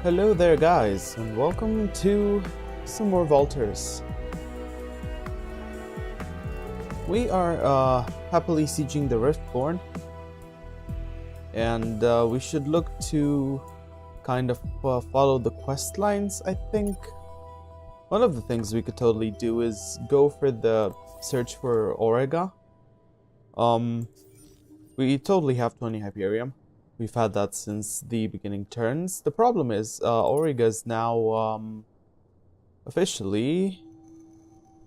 Hello there guys, and welcome to some more Vaulters. We are happily sieging the Riftborn, and we should look to kind of follow the quest lines, I think. One of the things we could totally do is go for the search for Auriga. We totally have 20 Hyperium. We've had that since the beginning turns. The problem is, Auriga is now officially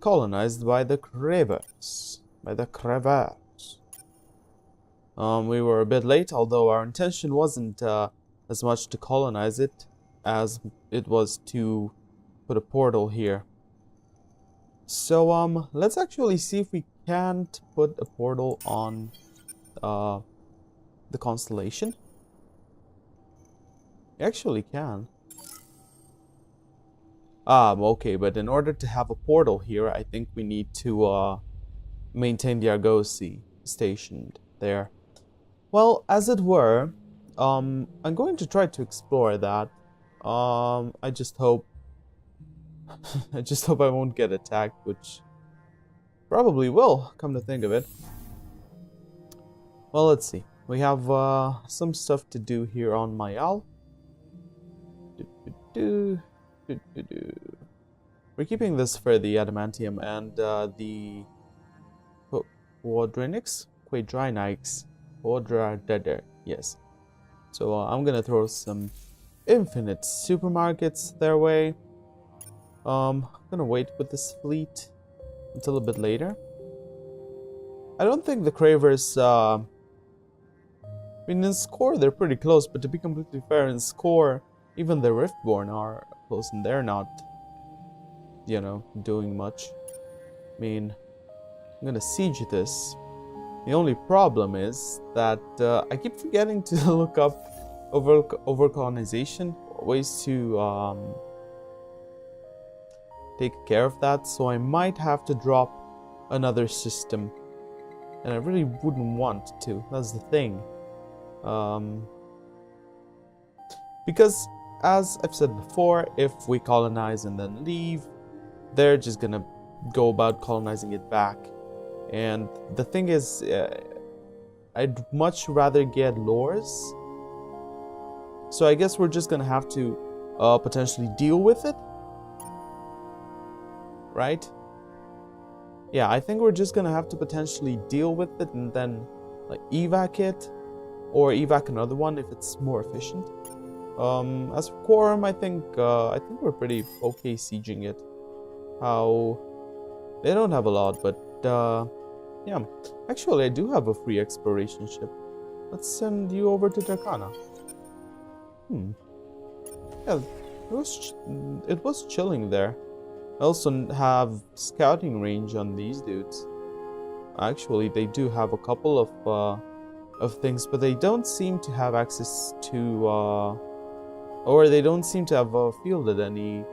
colonized by the Cravers. We were a bit late, although our intention wasn't as much to colonize it as it was to put a portal here. So let's actually see if we can't put a portal on the constellation. You actually can. Okay, but in order to have a portal here, I think we need to maintain the Argosy stationed there. Well, as it were, I'm going to try to explore that. I just hope I won't get attacked, which probably will, come to think of it. Well, let's see. We have some stuff to do here on Mayal. We're keeping this for the Adamantium and the Quadrinix? Quadradeder, yes. So I'm gonna throw some infinite supermarkets their way. I'm gonna wait with this fleet until a bit later. I don't think the Cravers, I mean, in score they're pretty close, but to be completely fair, in score even the Riftborn are close and they're not, you know, doing much. I mean, I'm gonna siege this. The only problem is that I keep forgetting to look up over colonization, ways to take care of that, so I might have to drop another system. And I really wouldn't want to, that's the thing. Because, as I've said before, if we colonize and then leave, they're just gonna go about colonizing it back. And the thing is, I'd much rather get lores. So I guess we're just gonna have to potentially deal with it. Right? Yeah, I think we're just gonna have to potentially deal with it and then like evac it, or evac another one if it's more efficient. As for Quorum, I think we're pretty okay sieging it. How they don't have a lot, but yeah. Actually, I do have a free exploration ship. Let's send you over to Darkana. Yeah, it was chilling there. I also have scouting range on these dudes. Actually, they do have a couple of things, but they don't seem to have access to, or they don't seem to have fielded any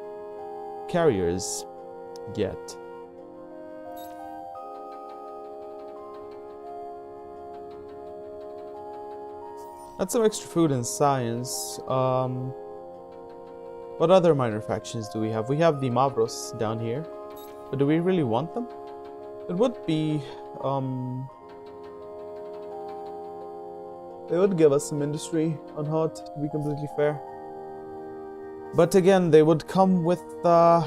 carriers yet. That's some extra food and science. What other minor factions do we have? We have the Mavros down here, but do we really want them? It would be, they would give us some industry on Hot, to be completely fair. But again, they would come with the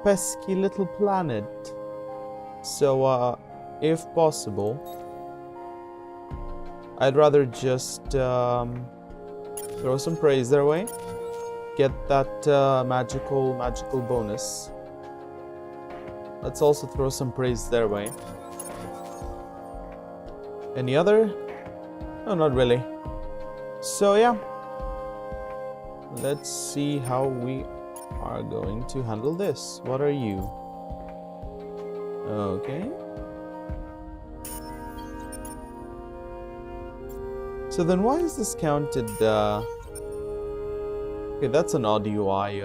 pesky little planet. So, if possible, I'd rather just throw some praise their way. Get that magical bonus. Let's also throw some praise their way. Any other? No, not really. So yeah, let's see how we are going to handle this. What are you? Okay. So then why is this counted? Okay, that's an odd UI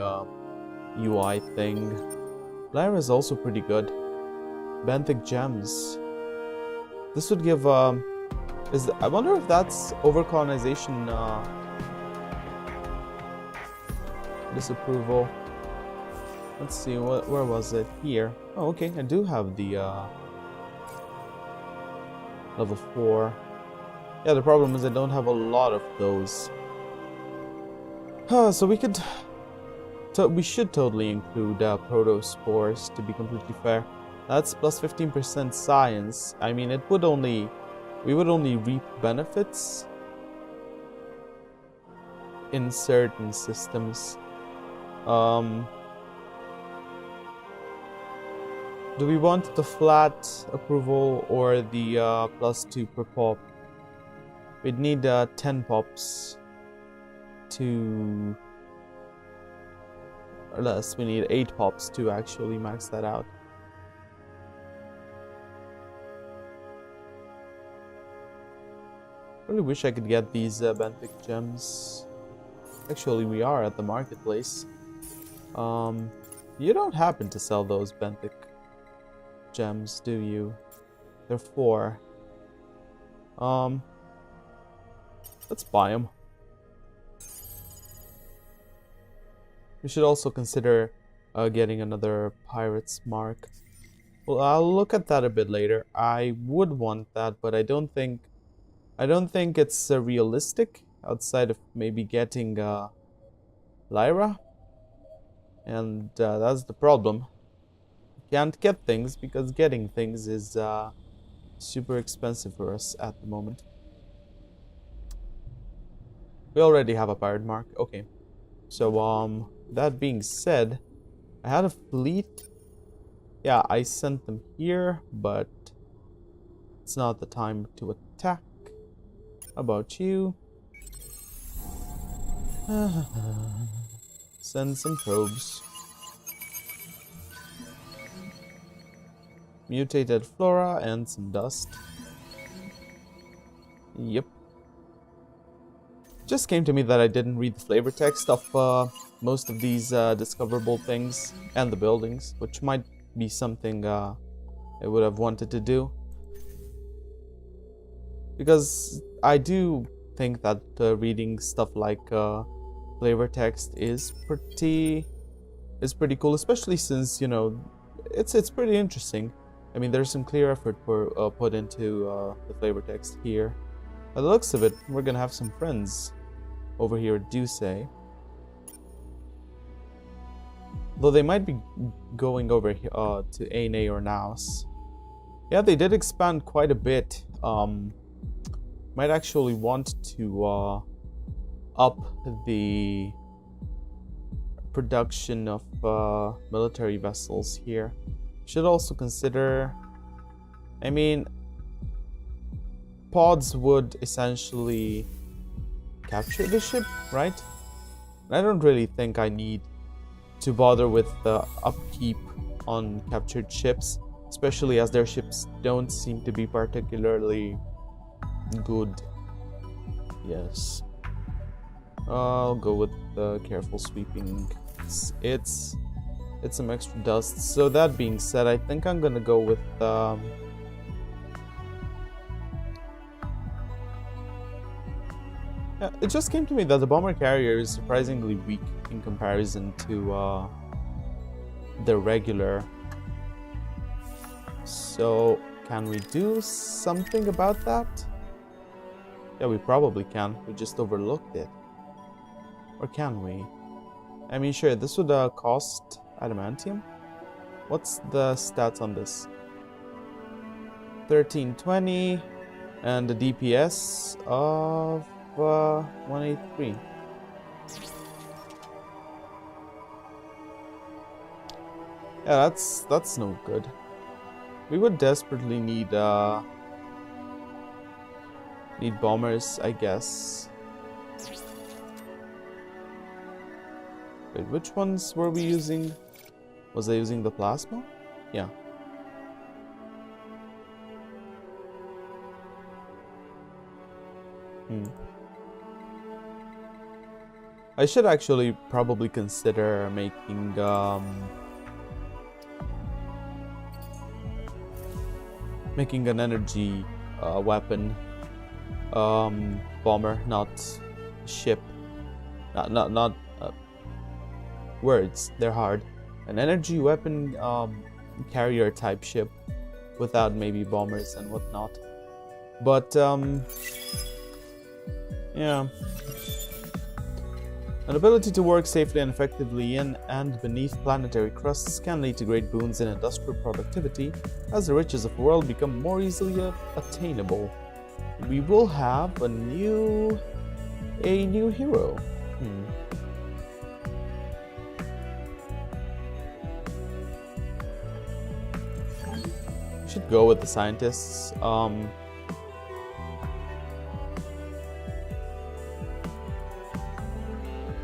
thing. Lyra is also pretty good. Benthic gems. This would give I wonder if that's over colonization disapproval. Let's see, where was it? Here. Oh, okay, I do have the level 4. Yeah, the problem is I don't have a lot of those. So we should totally include protospores, to be completely fair. That's plus 15% science. I mean, we would only reap benefits in certain systems. Do we want the flat approval or the +2 per pop? We'd need 10 pops to... or less, we need 8 pops to actually max that out. I really wish I could get these benthic gems. Actually, we are at the marketplace. You don't happen to sell those benthic gems, do you? They're 4. Let's buy them. We should also consider getting another pirate's mark. Well, I'll look at that a bit later. I would want that, but I don't think it's realistic outside of maybe getting Lyra. And that's the problem. Can't get things because getting things is super expensive for us at the moment. We already have a pirate mark. Okay. So that being said, I had a fleet. Yeah, I sent them here, but it's not the time to attack. How about you? Send some probes. Mutated flora and some dust. Yep. Just came to me that I didn't read the flavor text of most of these discoverable things and the buildings, which might be something I would have wanted to do. Because I do think that reading stuff like flavor text is pretty cool, especially since, you know, it's pretty interesting. I mean, there's some clear effort put into the flavor text here. By the looks of it, we're gonna have some friends over here at Duce. Though they might be going over to Aine or Naus. Yeah, they did expand quite a bit. Might actually want to up the production of military vessels here. Should also consider, I mean, pods would essentially capture the ship, right? I don't really think I need to bother with the upkeep on captured ships, especially as their ships don't seem to be particularly good. Yes. I'll go with the careful sweeping. It's some extra dust. So that being said, I think I'm gonna go with yeah, it just came to me that the bomber carrier is surprisingly weak in comparison to the regular. So can we do something about that? Yeah, we probably can. We just overlooked it. Or can we? I mean, sure, this would cost adamantium. What's the stats on this? 1320 and the DPS of 183. Yeah, that's no good. We would desperately need bombers, I guess. Wait, which ones were we using? Was I using the plasma? Yeah. I should actually probably consider making an energy weapon bomber, not ship, not words. They're hard. An energy weapon carrier type ship without maybe bombers and whatnot. But yeah. An ability to work safely and effectively in and beneath planetary crusts can lead to great boons in industrial productivity as the riches of the world become more easily attainable. We will have a new hero. Should go with the scientists.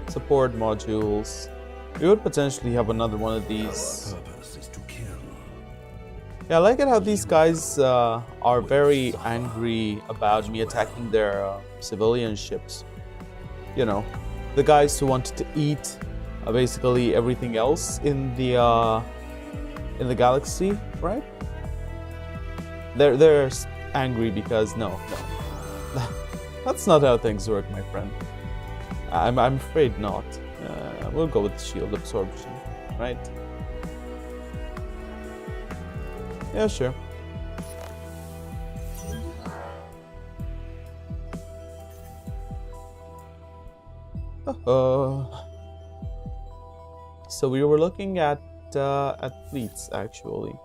Support modules. We would potentially have another one of these. Yeah, I like it how these guys are very angry about me attacking their civilian ships. You know, the guys who wanted to eat basically everything else in the galaxy, right? They're angry because no, that's not how things work, my friend. I'm afraid not. We'll go with shield absorption, right? Yeah, sure. So we were looking at fleets actually.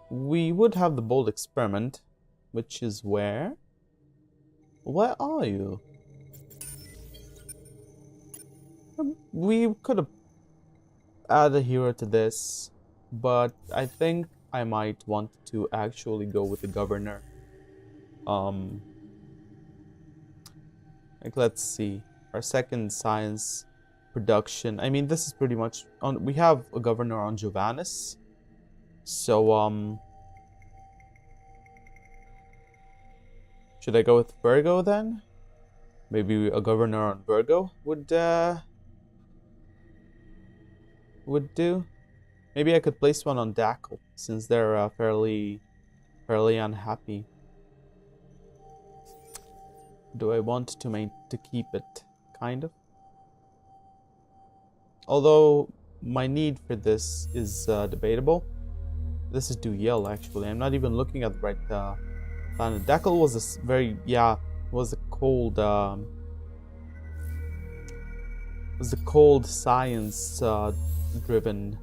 We would have the bold experiment, which is where? Where are you? We could have added a hero to this, but I think I might want to actually go with the governor. Like, let's see, our second science production. I mean, this is pretty much on. We have a governor on Jovanis, so should I go with Virgo then? Maybe a governor on Virgo would do. Maybe I could place one on Dackle since they're fairly unhappy. Do I want to keep it? Kind of. Although my need for this is debatable. This is Duyel actually. I'm not even looking at the right planet. Dackle was a very was a cold science driven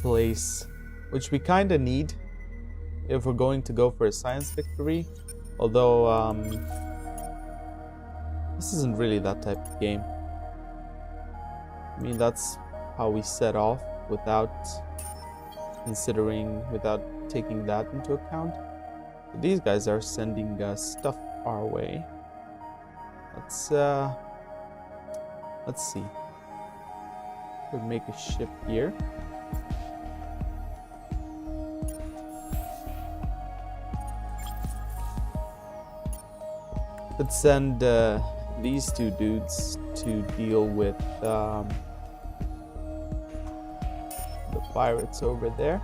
place, which we kind of need if we're going to go for a science victory. Although this isn't really that type of game. I mean, that's how we set off without taking that into account. But these guys are sending stuff our way. Let's see. Could make a ship here. Could send these two dudes to deal with the pirates over there.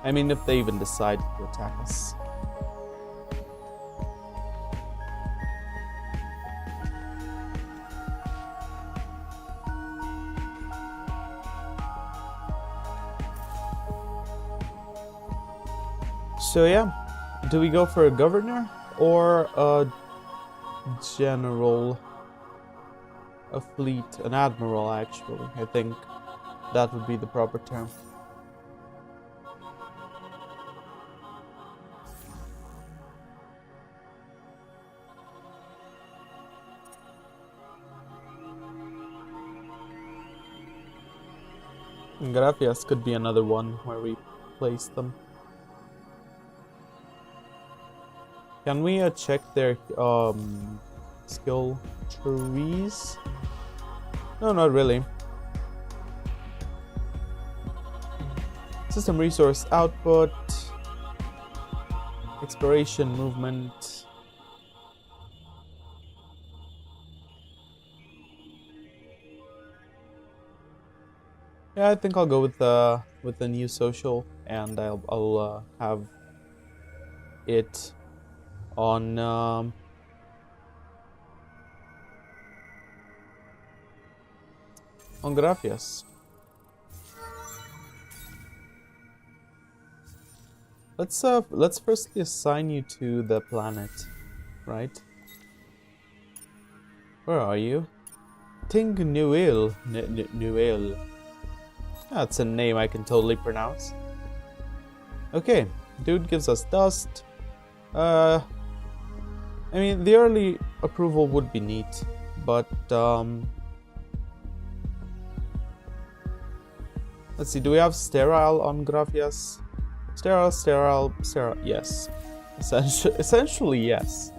I mean, if they even decide to attack us. So yeah, do we go for a governor or a general, a fleet, an admiral actually? I think that would be the proper term. Gracias could be another one where we place them. Can we check their skill trees? No, not really. System resource output, exploration movement. Yeah, I think I'll go with the new social, and I'll have it on Graphias. Let's firstly assign you to the planet, right? Where are you? Ting Nuil. Nuil. That's a name I can totally pronounce. Okay, dude gives us dust. I mean, the early approval would be neat, but let's see. Do we have sterile on Grafias? Sterile. Yes. Essentially, yes.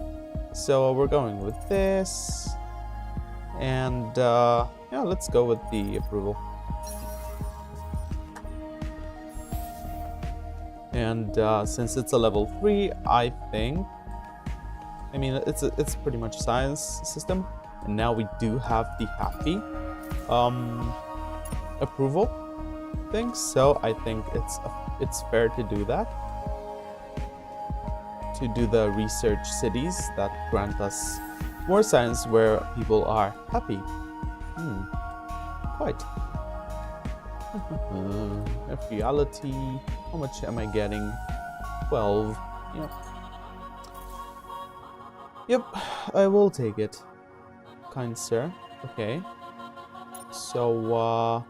So we're going with this, and yeah, let's go with the approval. And since it's a level 3, I think, I mean, it's pretty much a science system, and now we do have the happy approval thing. So I think it's fair to do that. To do the research cities that grant us more science where people are happy. Quite. Reality. How much am I getting? 12. Yep, I will take it. Kind sir. Okay. So,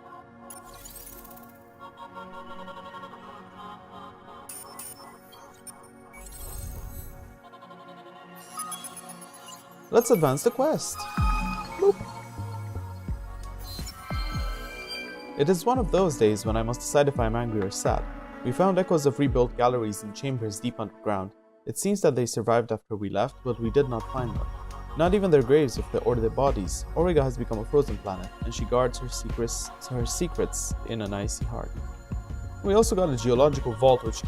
let's advance the quest. Boop. It is one of those days when I must decide if I am angry or sad. We found echoes of rebuilt galleries and chambers deep underground. It seems that they survived after we left, but we did not find them. Not even their graves or their bodies. Auriga has become a frozen planet, and she guards her secrets in an icy heart. We also got a geological vault which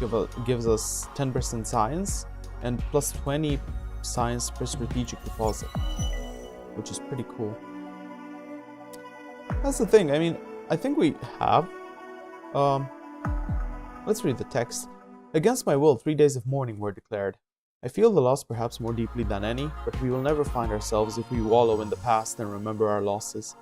gives us 10% science and plus 20 science per strategic deposit, which is pretty cool. That's the thing, I mean, I think we have. Let's read the text. Against my will, 3 days of mourning were declared. I feel the loss perhaps more deeply than any, but we will never find ourselves if we wallow in the past and remember our losses.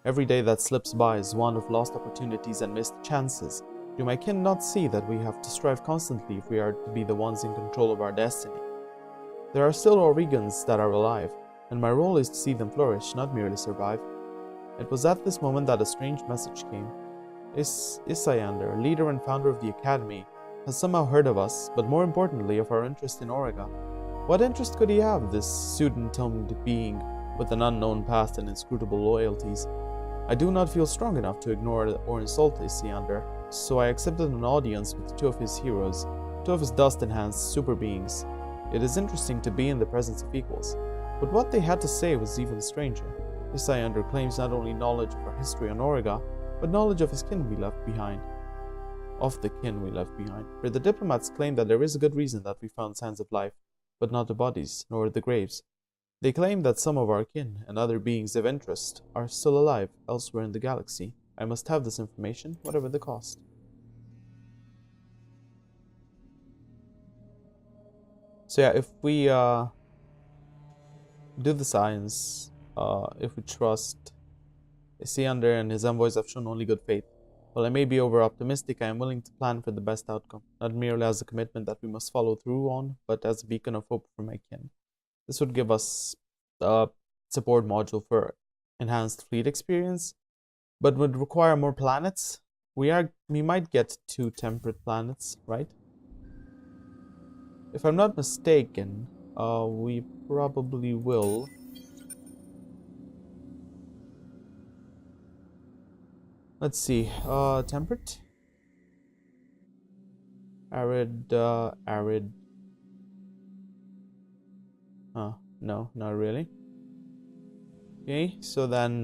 Every day that slips by is one of lost opportunities and missed chances. Do my kin not see that we have to strive constantly if we are to be the ones in control of our destiny? There are still Aurigans that are alive, and my role is to see them flourish, not merely survive. It was at this moment that a strange message came. Isayander, leader and founder of the Academy, has somehow heard of us, but more importantly of our interest in Auriga. What interest could he have, this pseudo-entombed being with an unknown past and inscrutable loyalties? I do not feel strong enough to ignore or insult Isayander, so I accepted an audience with two of his heroes, two of his dust-enhanced super beings. It is interesting to be in the presence of equals, but what they had to say was even stranger. Isayander claims not only knowledge of our history on Auriga, but knowledge of his kin we left behind. For the diplomats claim that there is a good reason that we found signs of life, but not the bodies, nor the graves. They claim that some of our kin and other beings of interest are still alive elsewhere in the galaxy. I must have this information, whatever the cost. So yeah, if we do the science, if we trust Isayander and his envoys have shown only good faith. While I may be over-optimistic, I am willing to plan for the best outcome, not merely as a commitment that we must follow through on, but as a beacon of hope for my kin. This would give us a support module for enhanced fleet experience, but would require more planets. We might get 2 temperate planets, right? If I'm not mistaken, we probably will. Let's see, temperate? Arid. No, not really. Okay, so then,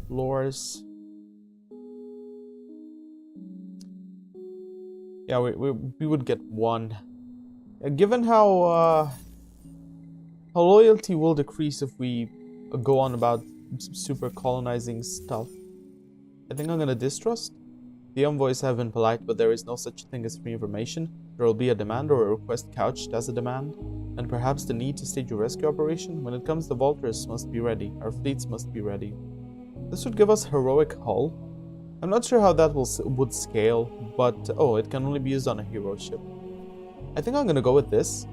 floors. Yeah, we would get 1. Given how loyalty will decrease if we go on about super colonizing stuff, I think I'm gonna distrust. The envoys have been polite, but there is no such thing as free information. There will be a demand or a request couched as a demand, and perhaps the need to stage a rescue operation. When it comes, the Vultures must be ready. Our fleets must be ready. This would give us heroic hull. I'm not sure how that would scale, but oh, it can only be used on a hero ship. I think I'm gonna go with this.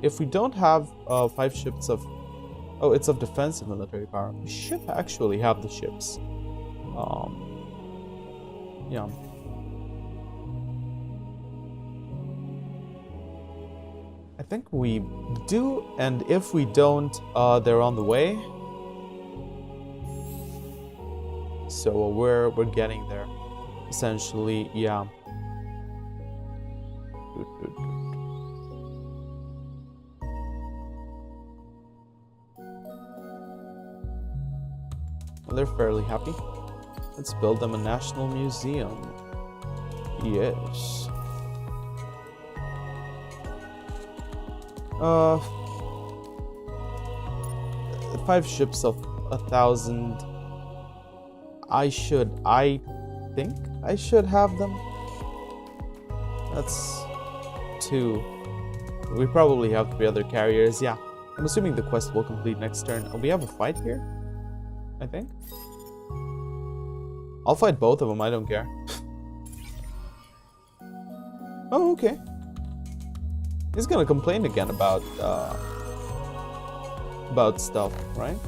If we don't have 5 ships of... Oh, it's of defensive military power. We should actually have the ships. Yeah. I think we do, and if we don't, they're on the way. So we're getting there. Essentially, yeah. Well, they're fairly happy. Let's build them a national museum. Yes. 5 ships of 1,000. I think I should have them. That's 2. We probably have 3 other carriers. Yeah, I'm assuming the quest will complete next turn. Oh, we have a fight here, I think. I'll fight both of them, I don't care. Oh, okay. He's gonna complain again about stuff, right?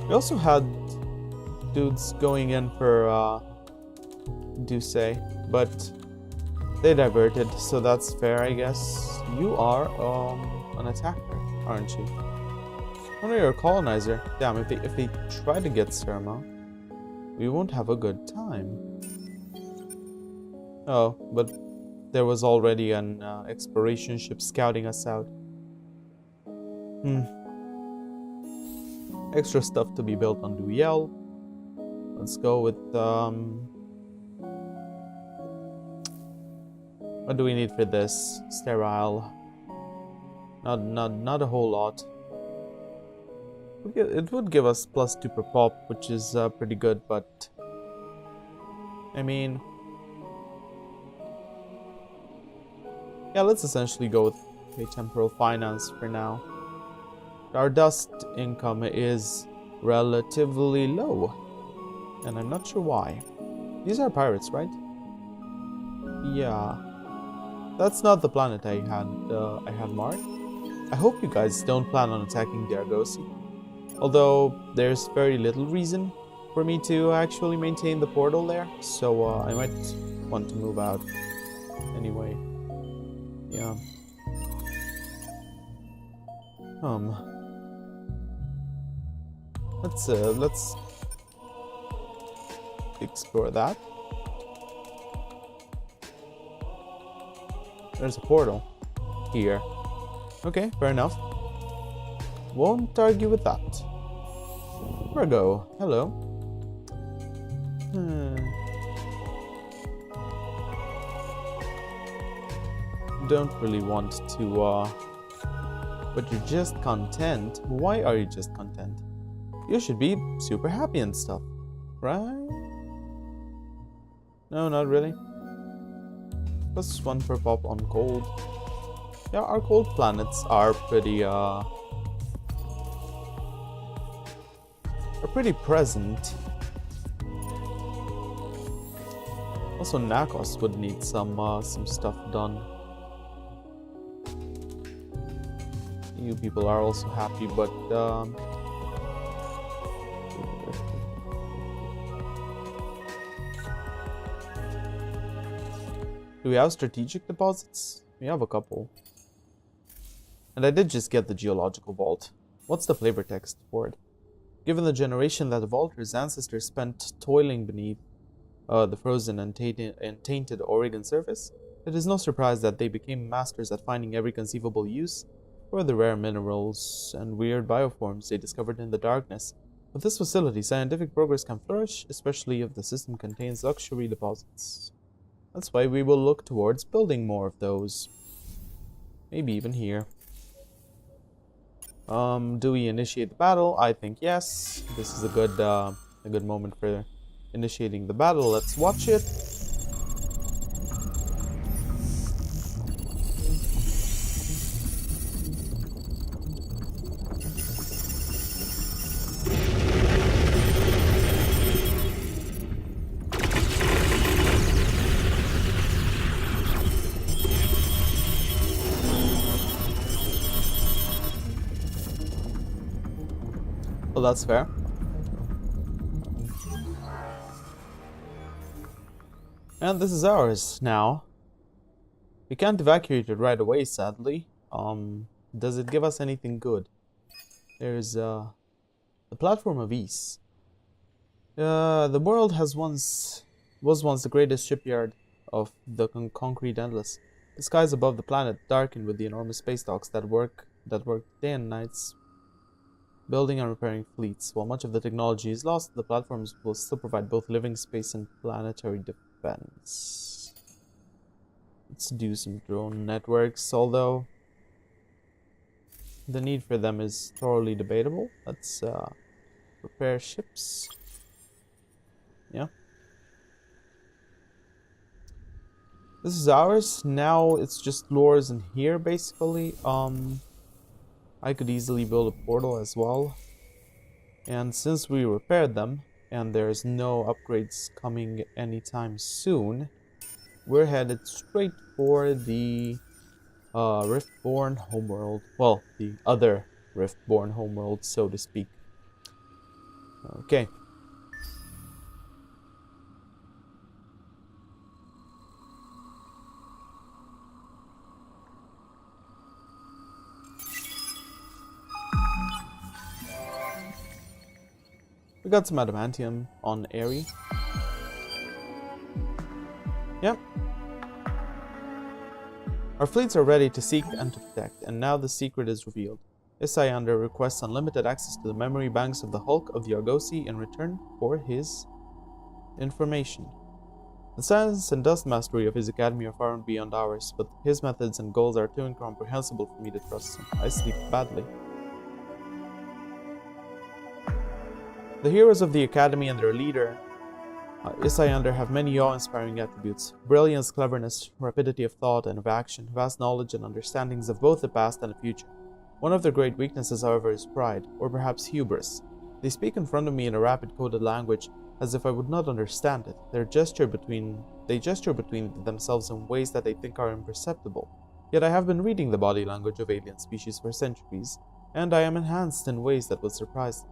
We also had dudes going in for Duce, but they diverted, so that's fair, I guess. You are an attacker, aren't you? Oh no, you're a colonizer. Damn, if they try to get Surma, we won't have a good time. Oh, but there was already an exploration ship scouting us out. Extra stuff to be built on Duyel. Let's go with what do we need for this? Sterile. Not a whole lot. It would give us +2 per pop, which is pretty good, but I mean, yeah, let's essentially go with a temporal finance for now. Our dust income is relatively low, and I'm not sure why. These are pirates, right? Yeah, that's not the planet I had marked. I hope you guys don't plan on attacking the Argosi. Although there's very little reason for me to actually maintain the portal there, so I might want to move out anyway. Yeah. Let's explore that. There's a portal here. Okay, fair enough. Won't argue with that. Virgo, hello. Don't really want to, but you're just content. Why are you just content? You should be super happy and stuff, right? No, not really. +1 per pop on cold. Yeah, our cold planets are pretty present. Also, Nakos would need some stuff done. You people are also happy, but do we have strategic deposits? We have a couple. And I did just get the geological vault. What's the flavor text for it? Given the generation that Volter's ancestors spent toiling beneath the frozen and tainted Oregon surface, it is no surprise that they became masters at finding every conceivable use for the rare minerals and weird bioforms they discovered in the darkness. With this facility, scientific progress can flourish, especially if the system contains luxury deposits. That's why we will look towards building more of those. Maybe even here. Do we initiate the battle? I think yes. This is a good moment for initiating the battle. Let's watch it. Well, that's fair. And this is ours now. We can't evacuate it right away, sadly. Does it give us anything good? There's the platform of ease. The world was once the greatest shipyard of the concrete endless. The skies above the planet darkened with the enormous space docks that work day and nights, building and repairing fleets. While much of the technology is lost, the platforms will still provide both living space and planetary defense. Let's do some drone networks, although the need for them is thoroughly debatable. Let's repair ships. Yeah. This is ours. Now it's just lures in here, basically. I could easily build a portal as well. And since we repaired them, and there's no upgrades coming anytime soon, we're headed straight for the Riftborn homeworld. Well, the other Riftborn homeworld, so to speak. Okay. We got some adamantium on Airy. Yep. Our fleets are ready to seek and to protect, and now the secret is revealed. Isayander requests unlimited access to the memory banks of the Hulk of the Argosy in return for his information. The science and dust mastery of his academy are far and beyond ours, but his methods and goals are too incomprehensible for me to trust him. I sleep badly. The heroes of the academy and their leader, Isayander, have many awe-inspiring attributes: brilliance, cleverness, rapidity of thought and of action, vast knowledge and understandings of both the past and the future. One of their great weaknesses, however, is pride, or perhaps hubris. They speak in front of me in a rapid coded language, as if I would not understand it. They gesture between themselves in ways that they think are imperceptible. Yet I have been reading the body language of alien species for centuries, and I am enhanced in ways that would surprise them.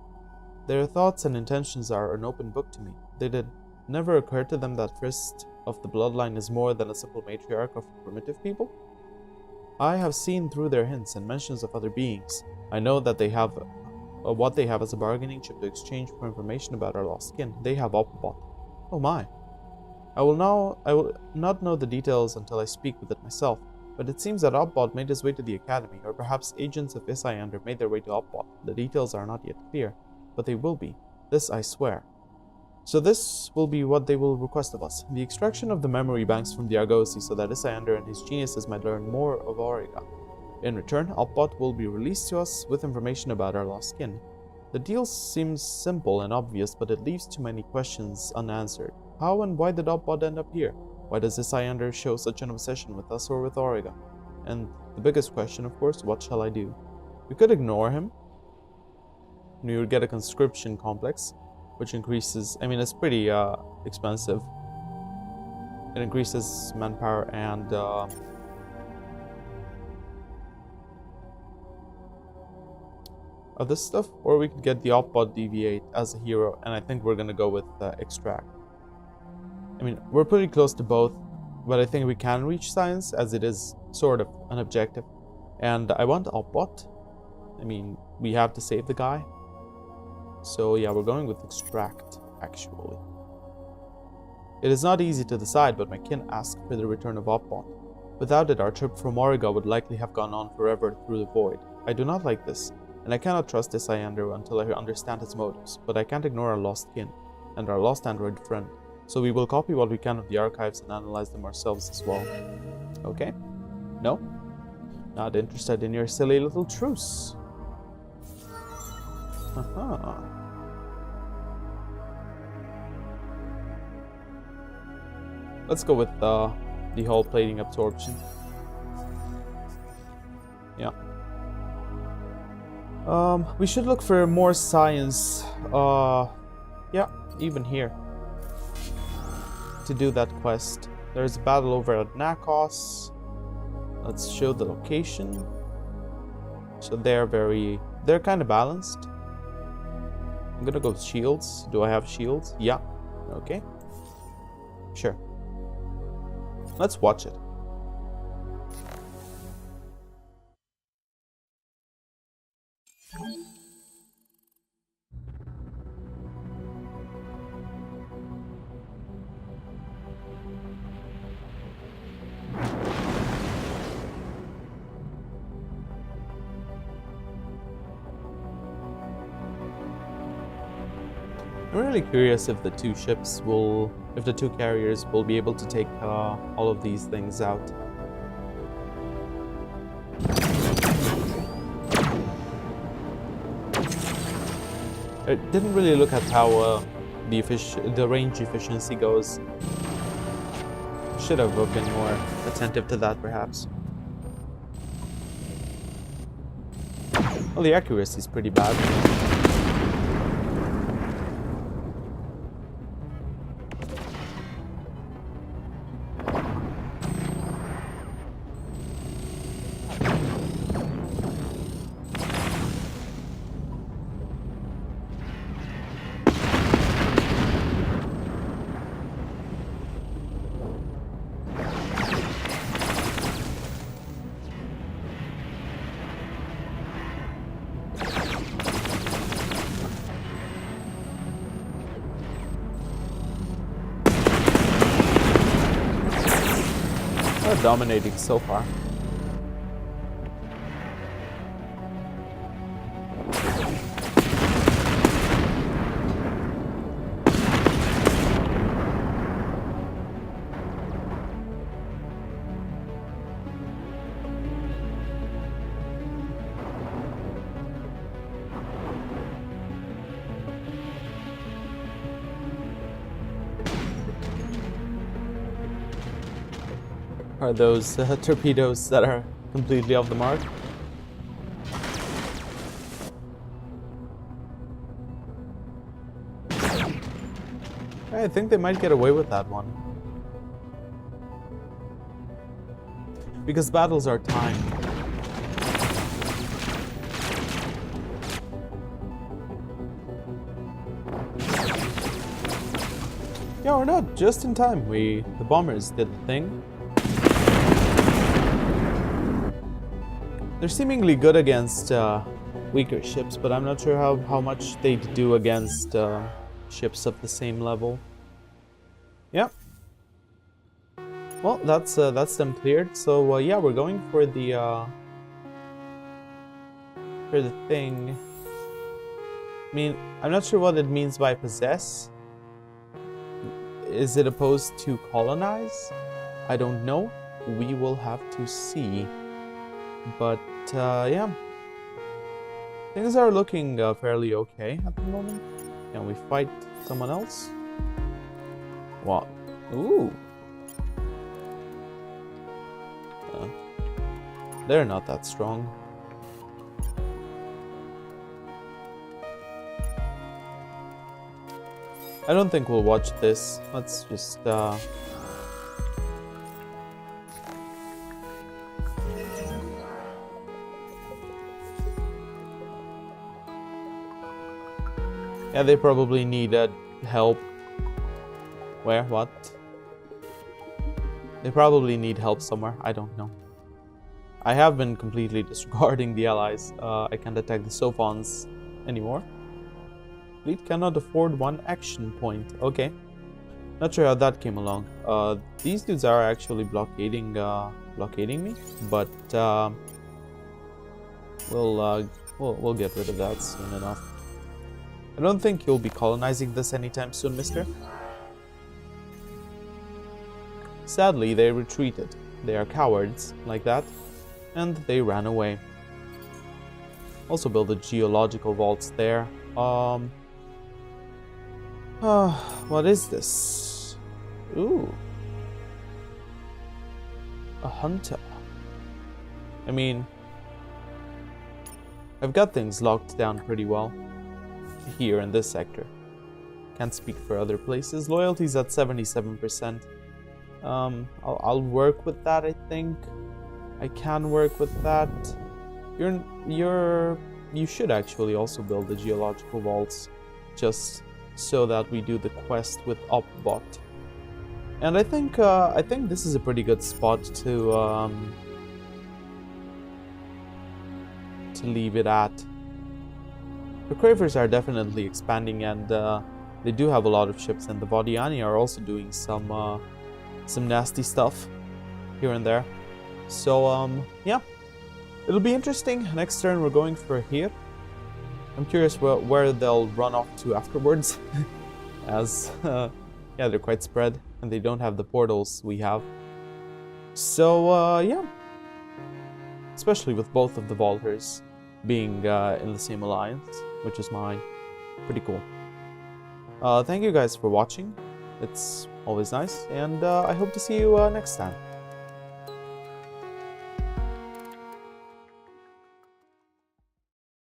Their thoughts and intentions are an open book to me. Did it never occur to them that first of the bloodline is more than a simple matriarch of primitive people? I have seen through their hints and mentions of other beings. I know that they have what they have as a bargaining chip to exchange for information about our lost kin. They have Opbot. Oh my. I will not know the details until I speak with it myself, but it seems that Opbot made his way to the academy, or perhaps agents of Isayander made their way to Opbot. The details are not yet clear, but they will be. This I swear. So this will be what they will request of us: the extraction of the memory banks from the Argosy, so that Isayander and his geniuses might learn more of Auriga. In return, Opbot will be released to us with information about our lost kin. The deal seems simple and obvious, but it leaves too many questions unanswered. How and why did Opbot end up here? Why does Isayander show such an obsession with us or with Auriga? And the biggest question, of course, what shall I do? We could ignore him. We would get a conscription complex, which increases, it's pretty expensive. It increases manpower and other stuff. Or we could get the Opbot Deviate as a hero, and I think we're gonna go with Extract. We're pretty close to both, but I think we can reach science, as it is sort of an objective. And I want Opbot. We have to save the guy. So yeah, we're going with Extract, actually. It is not easy to decide, but my kin asked for the return of Opbot. Without it, our trip from Auriga would likely have gone on forever through the void. I do not like this, and I cannot trust Isayander until I understand his motives, but I can't ignore our lost kin, and our lost android friend. So we will copy what we can of the archives and analyze them ourselves as well. Okay? No? Not interested in your silly little truce. Uh-huh. Let's go with the hull plating absorption. Yeah. We should look for more science. Yeah, even here. To do that quest. There's a battle over at Nakos. Let's show the location. So they're kind of balanced. I'm gonna go with shields. Do I have shields? Yeah. Okay. Sure. Let's watch it. I'm really curious if the two carriers will be able to take all of these things out. I didn't really look at how the range efficiency goes. Should have been more attentive to that, perhaps. Well, the accuracy is pretty bad. They're dominating so far. Are those torpedoes that are completely off the mark? I think they might get away with that one. Because battles are timed. Yeah, we're not just in time. The bombers did the thing. They're seemingly good against weaker ships, but I'm not sure how much they'd do against ships of the same level. Yeah. Well, that's them cleared. So yeah, we're going for the thing. I mean, I'm not sure what it means by possess. Is it opposed to colonize? I don't know. We will have to see. But yeah, things are looking fairly okay at the moment. Can we fight someone else? What? Ooh. They're not that strong. I don't think we'll watch this. Let's just yeah, they probably needed help. Where? What? They probably need help somewhere. I don't know. I have been completely disregarding the allies. I can't attack the Sophons anymore. Fleet cannot afford one action point. Okay. Not sure how that came along. These dudes are actually blockading me, but we'll get rid of that soon enough. I don't think you'll be colonizing this anytime soon, mister. Sadly, they retreated. They are cowards, like that, and they ran away. Also build the geological vaults there. Um. What is this? Ooh. A hunter. I mean, I've got things locked down pretty well here in this sector. Can't speak for other places. Loyalty's at 77%. I'll work with that, I think. I can work with that. You should actually also build the geological vaults, just so that we do the quest with Upbot. And I think this is a pretty good spot to leave it at. The Cravers are definitely expanding, and they do have a lot of ships, and the Vodiani are also doing some nasty stuff here and there. So yeah, it'll be interesting. Next turn we're going for here. I'm curious where they'll run off to afterwards, as yeah, they're quite spread and they don't have the portals we have. So yeah, especially with both of the Vaulters being in the same alliance, which is mine. Pretty cool. Thank you guys for watching. It's always nice, and I hope to see you next time.